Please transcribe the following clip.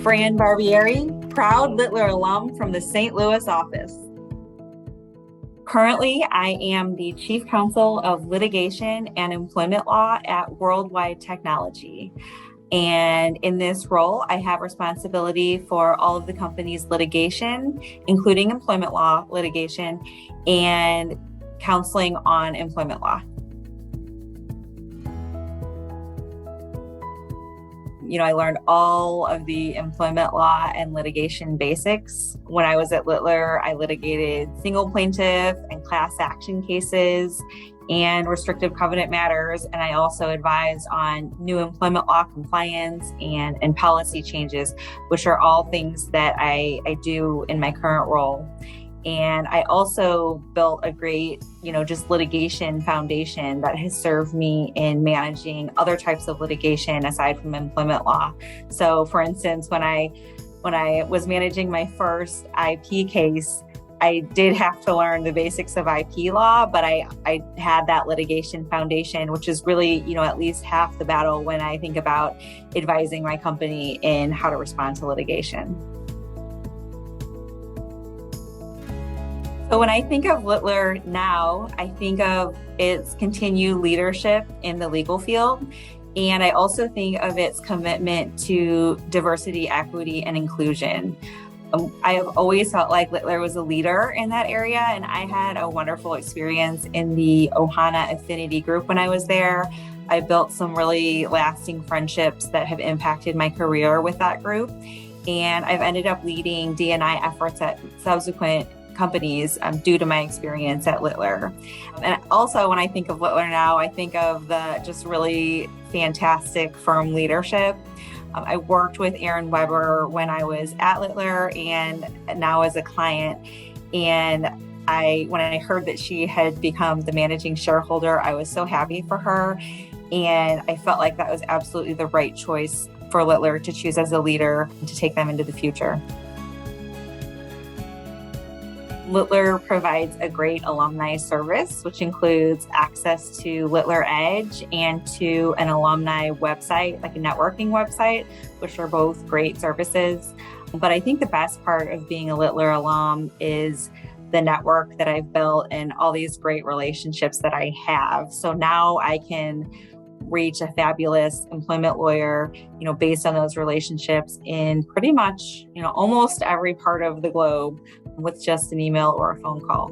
Fran Barbieri, proud Littler alum from the St. Louis office. Currently, I am the Chief Counsel of Litigation and Employment Law at Worldwide Technology. And in this role, I have responsibility for all of the company's litigation, including employment law litigation and counseling on employment law. I learned all of the employment law and litigation basics. When I was at Littler, I litigated single plaintiff and class action cases and restrictive covenant matters. And I also advised on new employment law compliance and policy changes, which are all things that I do in my current role. And I also built a great, just litigation foundation that has served me in managing other types of litigation aside from employment law. So for instance, when I was managing my first IP case, I did have to learn the basics of IP law, but I had that litigation foundation, which is really, at least half the battle when I think about advising my company in how to respond to litigation. So when I think of Littler now, I think of its continued leadership in the legal field. And I also think of its commitment to diversity, equity, and inclusion. I have always felt like Littler was a leader in that area, and I had a wonderful experience in the Ohana Affinity group when I was there. I built some really lasting friendships that have impacted my career with that group. And I've ended up leading D&I efforts at subsequent companies due to my experience at Littler. And also when I think of Littler now, I think of the just really fantastic firm leadership. I worked with Erin Weber when I was at Littler and now as a client. And when I heard that she had become the managing shareholder, I was so happy for her. And I felt like that was absolutely the right choice for Littler to choose as a leader and to take them into the future. Littler provides a great alumni service, which includes access to Littler Edge and to an alumni website, like a networking website, which are both great services. But I think the best part of being a Littler alum is the network that I've built and all these great relationships that I have. So now I can reach a fabulous employment lawyer, based on those relationships in pretty much, almost every part of the globe with just an email or a phone call.